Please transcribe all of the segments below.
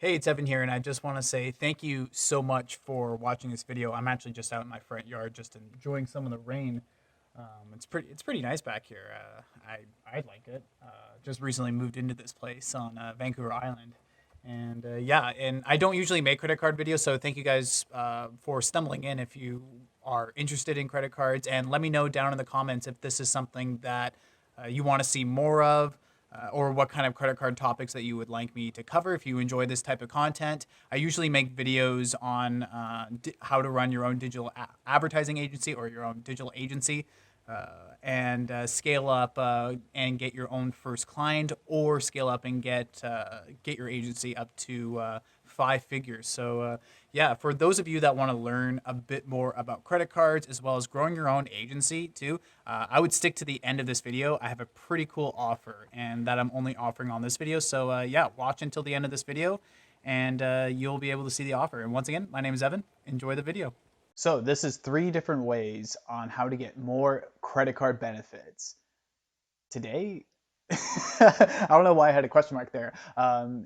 Hey, it's Evan here, and I just want to say thank you so much for watching this video. I'm actually just out in my front yard, just enjoying some of the rain. It's pretty nice back here. I like it. Just recently moved into this place on Vancouver Island, and yeah, and I don't usually make credit card videos, so thank you guys for stumbling in. If you are interested in credit cards, and let me know down in the comments if this is something that you want to see more of, or what kind of credit card topics that you would like me to cover if you enjoy this type of content. I usually make videos on how to run your own digital advertising agency or your own digital agency, and scale up and get your own first client, or scale up and get your agency up to 5 figures. So yeah, for those of you that want to learn a bit more about credit cards as well as growing your own agency too, I would stick to the end of this video. I have a pretty cool offer, and that I'm only offering on this video. So yeah, watch until the end of this video, and you'll be able to see the offer. And once again, my name is Evan. Enjoy the video. So this is 3 different ways on how to get more credit card benefits. Today, I don't know why I had a question mark there.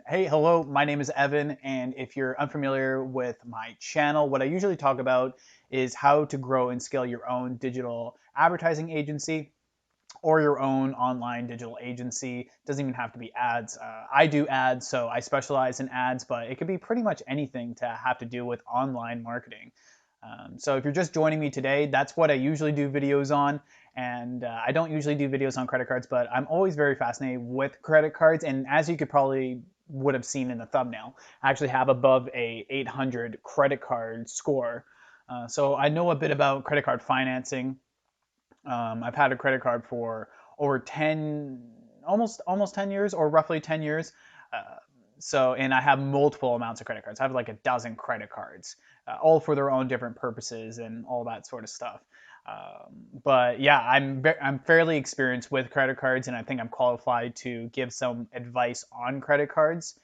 Hey, hello, my name is Evan, and if you're unfamiliar with my channel, what I usually talk about is how to grow and scale your own digital advertising agency or your own online digital agency. Doesn't even have to be ads. I do ads, so I specialize in ads, but it could be pretty much anything to have to do with online marketing. So if you're just joining me today, that's what I usually do videos on. And I don't usually do videos on credit cards, but I'm always very fascinated with credit cards. And as you could probably would have seen in the thumbnail, I actually have above a 800 credit card score. So I know a bit about credit card financing. I've had a credit card for over 10, almost 10 years, or roughly 10 years. And I have multiple amounts of credit cards. I have like a dozen credit cards, all for their own different purposes and all that sort of stuff. But yeah, I'm fairly experienced with credit cards, and I think I'm qualified to give some advice on credit cards.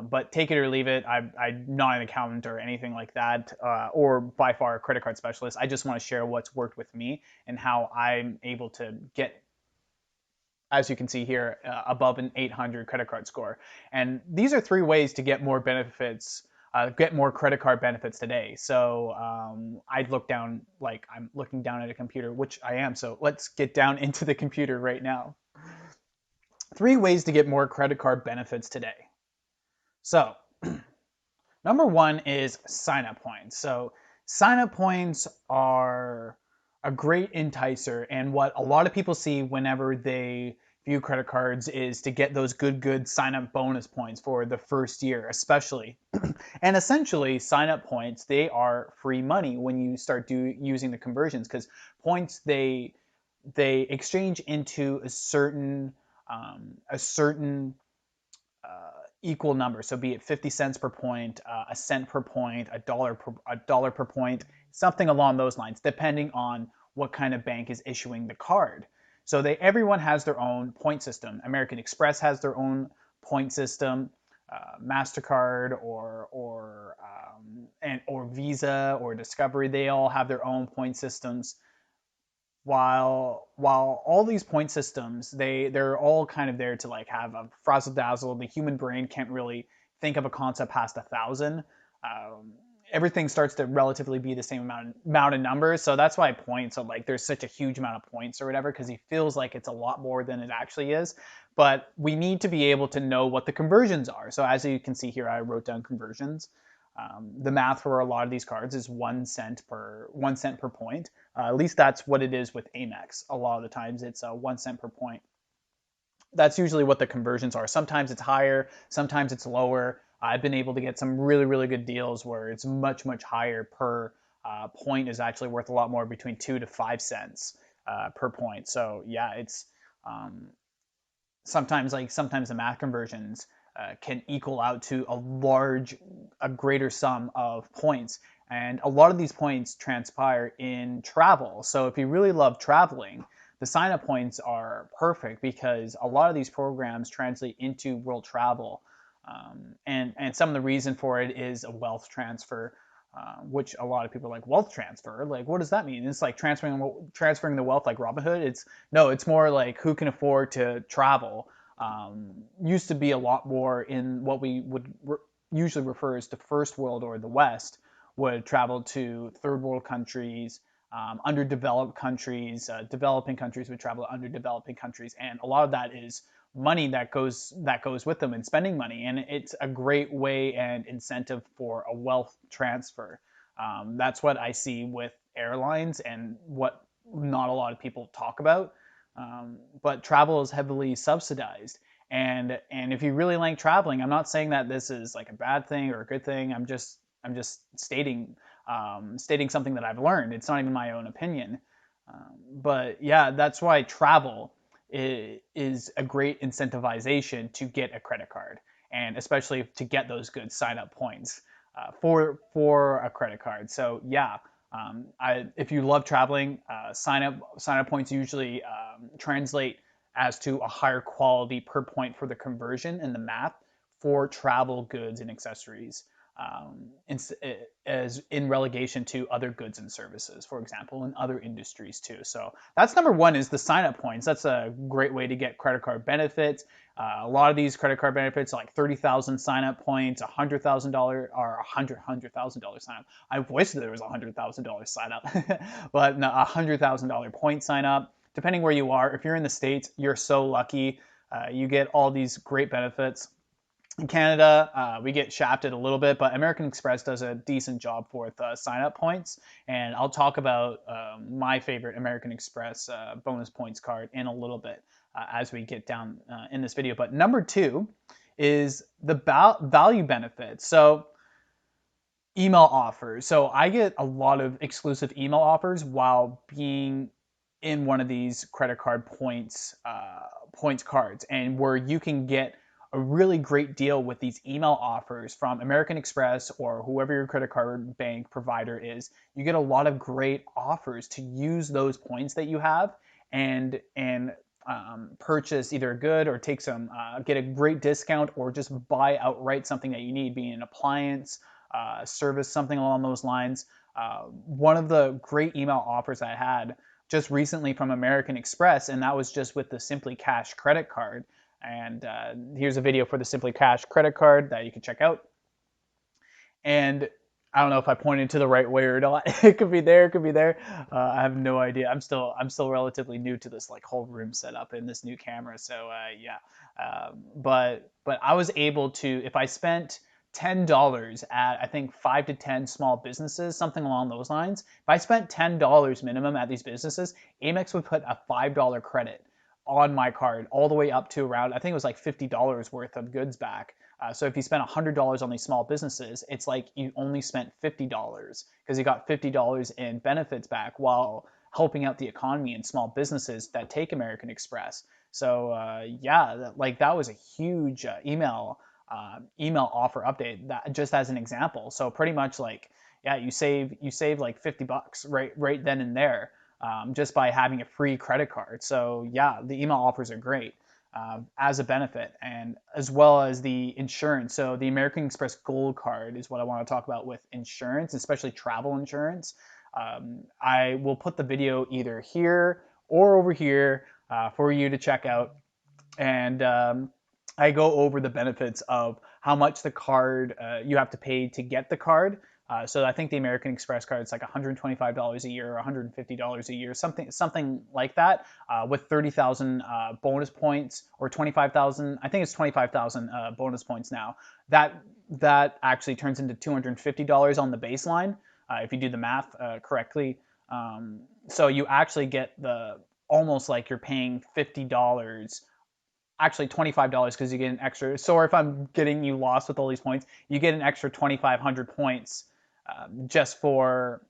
But take it or leave it. I'm not an accountant or anything like that, or by far a credit card specialist. I just want to share what's worked with me and how I'm able to get, as you can see here, above an 800 credit card score. And these are 3 ways to get more benefits, get more credit card benefits today. So I'd look down, like I'm looking down at a computer, which I am. So let's get down into the computer right now. 3 ways to get more credit card benefits today. So number one is sign up points. So sign up points are a great enticer, and what a lot of people see whenever they view credit cards is to get those good sign up bonus points for the first year, especially. And essentially, sign up points, they are free money when you start using the conversions, because points, they exchange into a certain equal number. So be it 50 cents per point, a cent per point, a dollar per point, something along those lines, depending on what kind of bank is issuing the card. So everyone has their own point system. American Express has their own point system. Mastercard or Visa or Discovery, they all have their own point systems. While all these point systems, they're all kind of there to like have a frazzle dazzle. The human brain can't really think of a concept past 1,000. Everything starts to relatively be the same amount of numbers. So that's why points are like, there's such a huge amount of points or whatever, because he feels like it's a lot more than it actually is. But we need to be able to know what the conversions are. So as you can see here, I wrote down conversions. The math for a lot of these cards is 1 cent per point. At least that's what it is with Amex. A lot of the times it's 1 cent per point. That's usually what the conversions are. Sometimes it's higher, sometimes it's lower. I've been able to get some really good deals where it's much higher per point, is actually worth a lot more, between 2 to 5 cents per point. So yeah, it's sometimes the math conversions can equal out to a greater sum of points. And a lot of these points transpire in travel. So if you really love traveling, the sign-up points are perfect, because a lot of these programs translate into world travel. And some of the reason for it is a wealth transfer, which a lot of people are like, wealth transfer? Like, what does that mean? It's like transferring the wealth like Robinhood? It's more like who can afford to travel. Used to be a lot more in what we would usually refers to first world or the West, would travel to third world countries, underdeveloped countries. Developing countries would travel to underdeveloping countries, and a lot of that is money that goes with them and spending money, and it's a great way and incentive for a wealth transfer. That's what I see with airlines and what not a lot of people talk about. But travel is heavily subsidized. And if you really like traveling, I'm not saying that this is like a bad thing or a good thing. I'm just stating something that I've learned. It's not even my own opinion. But yeah, that's why travel is a great incentivization to get a credit card, and especially to get those good sign up points for a credit card. So yeah, if you love traveling, sign up points usually translate as to a higher quality per point for the conversion and the math for travel goods and accessories, as in relegation to other goods and services, for example, in other industries too. So that's number one, is the sign up points. That's a great way to get credit card benefits. A lot of these credit card benefits, like 30,000 sign up points, $100,000 or $100,000 sign up. I wish there was $100,000 sign up, but no, $100,000 point sign up. Depending where you are, if you're in the States, you're so lucky. You get all these great benefits. In Canada, we get shafted a little bit, but American Express does a decent job with sign-up points. And I'll talk about my favorite American Express bonus points card in a little bit as we get down in this video. But number two is the value benefits. So email offers. So I get a lot of exclusive email offers while being in one of these credit card points cards, and where you can get a really great deal with these email offers from American Express or whoever your credit card bank provider is. You get a lot of great offers to use those points that you have and purchase either a good or take some get a great discount, or just buy outright something that you need, being an appliance, service, something along those lines. One of the great email offers I had just recently from American Express, and that was just with the Simply Cash credit card. And here's a video for the Simply Cash credit card that you can check out. And I don't know if I pointed to the right way or not. It could be there, it could be there. I have no idea. I'm still relatively new to this like whole room setup and this new camera. So yeah, but I was able to, if I spent $10 at I think 5 to 10 small businesses, something along those lines. If I spent $10 minimum at these businesses, Amex would put a $5 credit on my card all the way up to around, I think it was like $50 worth of goods back. So if you spent $100 on these small businesses, it's like you only spent $50 because you got $50 in benefits back while helping out the economy and small businesses that take American Express. So yeah, like that was a huge email offer update, that just as an example. So pretty much like, yeah, you save like $50 right then and there, just by having a free credit card. So yeah, the email offers are great as a benefit, and as well as the insurance. So the American Express Gold Card is what I want to talk about with insurance, especially travel insurance. I will put the video either here or over here for you to check out. And I go over the benefits of how much the card you have to pay to get the card. So I think the American Express card is like $125 a year or $150 a year, something like that, with 30,000 bonus points, or 25,000. I think it's 25,000 bonus points now. That actually turns into $250 on the baseline if you do the math correctly. So you actually get the almost like you're paying $50. Actually $25 because you get an extra. So if I'm getting you lost with all these points, you get an extra 2,500 points just for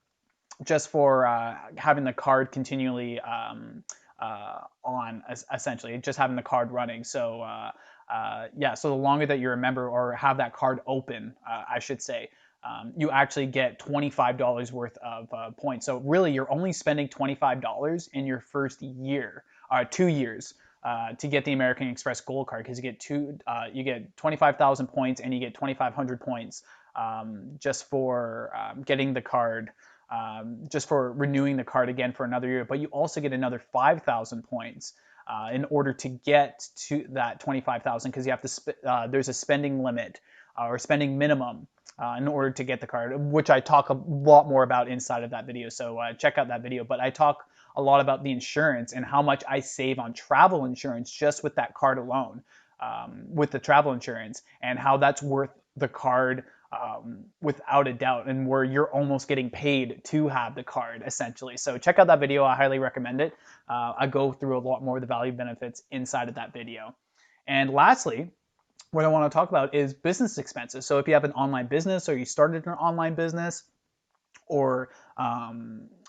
having the card continually on, essentially, just having the card running. So yeah, so the longer that you're a member or have that card open, I should say, you actually get $25 worth of points. So really, you're only spending $25 in your first year, 2 years. To get the American Express Gold Card, because you get 25,000 points and you get 2,500 points just for getting the card, just for renewing the card again for another year. But you also get another 5,000 points in order to get to that 25,000, because you have to there's a spending limit or spending minimum in order to get the card, which I talk a lot more about inside of that video. So check out that video. But I talk a lot about the insurance and how much I save on travel insurance just with that card alone, with the travel insurance, and how that's worth the card without a doubt, and where you're almost getting paid to have the card essentially. So check out that video. I highly recommend it. I go through a lot more of the value benefits inside of that video. And lastly, what I want to talk about is business expenses. So if you have an online business, or you started an online business, or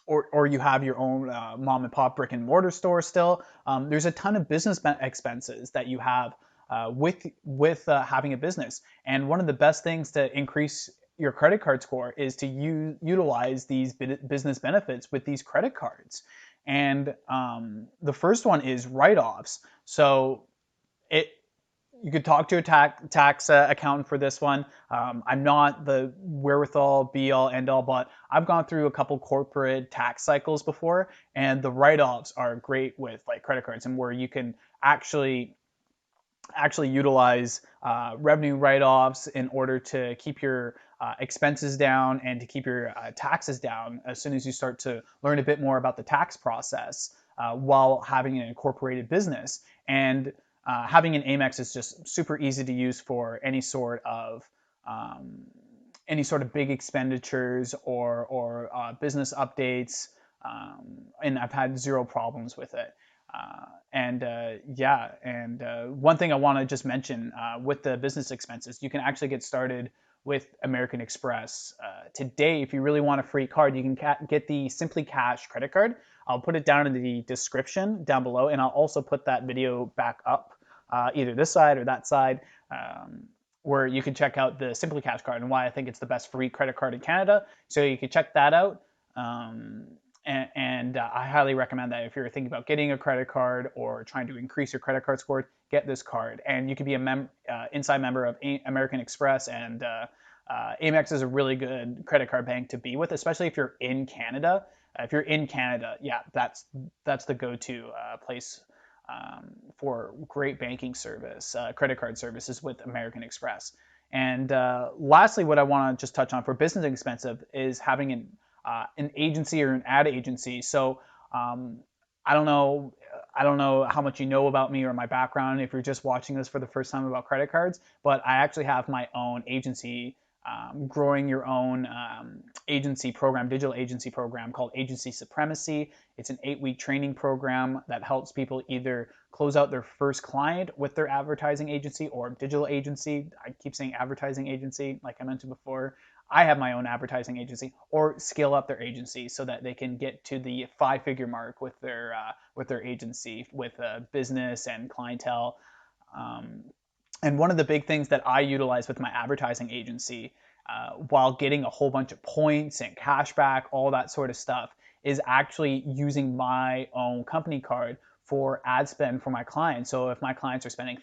or you have your own mom and pop brick and mortar store still, there's a ton of business expenses that you have with having a business. And one of the best things to increase your credit card score is to utilize these business benefits with these credit cards. And the first one is write-offs. So you could talk to a tax accountant for this one. I'm not the wherewithal, be all, end all, but I've gone through a couple corporate tax cycles before, and the write-offs are great with like credit cards, and where you can actually utilize revenue write-offs in order to keep your expenses down and to keep your taxes down as soon as you start to learn a bit more about the tax process while having an incorporated business. And having an Amex is just super easy to use for any sort of big expenditures or business updates, and I've had zero problems with it. One thing I want to just mention with the business expenses, you can actually get started with American Express. Today, if you really want a free card, you can get the Simply Cash credit card. I'll put it down in the description down below, and I'll also put that video back up, either this side or that side, where you can check out the Simply Cash card and why I think it's the best free credit card in Canada. So you can check that out. I highly recommend that if you're thinking about getting a credit card or trying to increase your credit card score, get this card. And you can be a inside member of American Express, and Amex is a really good credit card bank to be with, especially if you're in Canada. If you're in Canada, yeah, that's the go-to place for great banking service, credit card services with American Express. And lastly, what I want to just touch on for business expensive is having an agency or an ad agency. So I don't know how much you know about me or my background if you're just watching this for the first time about credit cards, but I actually have my own agency, growing your own agency program, digital agency program called Agency Supremacy. It's an 8-week training program that helps people either close out their first client with their advertising agency or digital agency. I keep saying advertising agency, like I mentioned before. I have my own advertising agency, or scale up their agency so that they can get to the 5-figure mark with their agency, with business and clientele. And one of the big things that I utilize with my advertising agency, while getting a whole bunch of points and cash back, all that sort of stuff, is actually using my own company card for ad spend for my clients. So if my clients are spending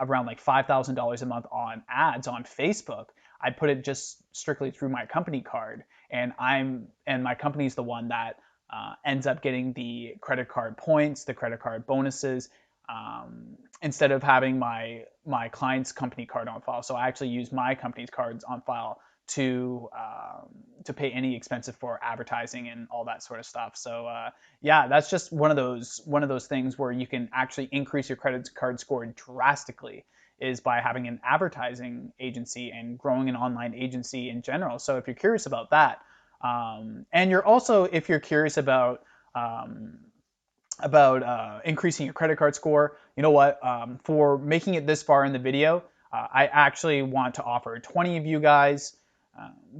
around like $5,000 a month on ads on Facebook, I put it just strictly through my company card, and my company's the one that ends up getting the credit card points, the credit card bonuses, instead of having my client's company card on file. So I actually use my company's cards on file to pay any expenses for advertising and all that sort of stuff. So yeah, that's just one of those things where you can actually increase your credit card score drastically, is by having an advertising agency and growing an online agency in general. So if you're curious about that, and if you're curious about increasing your credit card score, you know what? For making it this far in the video, I actually want to offer 20 of you guys,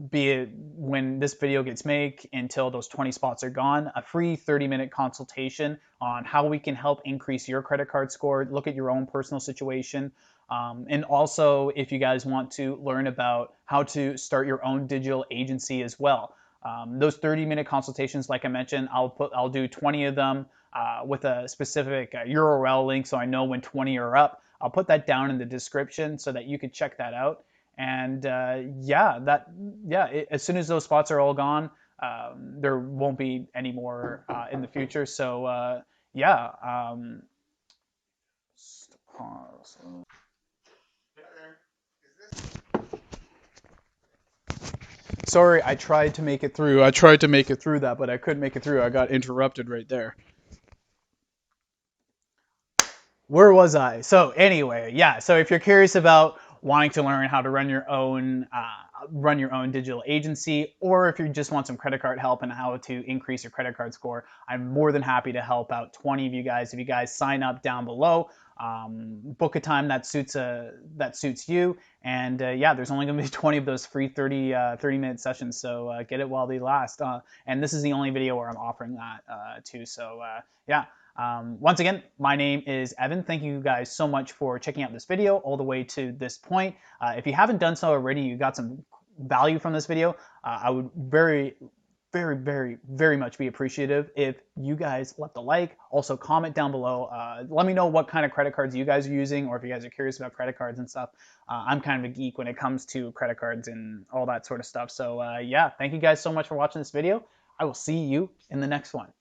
be it when this video gets made until those 20 spots are gone, a free 30-minute consultation on how we can help increase your credit card score, look at your own personal situation. And also, if you guys want to learn about how to start your own digital agency as well, those 30-minute consultations, like I mentioned, I'll do 20 of them with a specific URL link, so I know when 20 are up. I'll put that down in the description so that you can check that out. And as soon as those spots are all gone, there won't be any more in the future. So just pause. Sorry, I tried to make it through. I tried to make it through that, but I couldn't make it through. I got interrupted right there. Where was I? So anyway, yeah. So if you're curious about wanting to learn how to run your own digital agency, or if you just want some credit card help and how to increase your credit card score, I'm more than happy to help out 20 of you guys. If you guys sign up down below, book a time that suits you, and yeah, there's only going to be 20 of those free 30-minute sessions. So get it while they last. And this is the only video where I'm offering that too. So yeah. Once again, my name is Evan. Thank you guys so much for checking out this video all the way to this point. If you haven't done so already, you got some value from this video, I would very, very, very, very much be appreciative if you guys left a like. Also, comment down below. Let me know what kind of credit cards you guys are using, or if you guys are curious about credit cards and stuff. I'm kind of a geek when it comes to credit cards and all that sort of stuff. So yeah, thank you guys so much for watching this video. I will see you in the next one.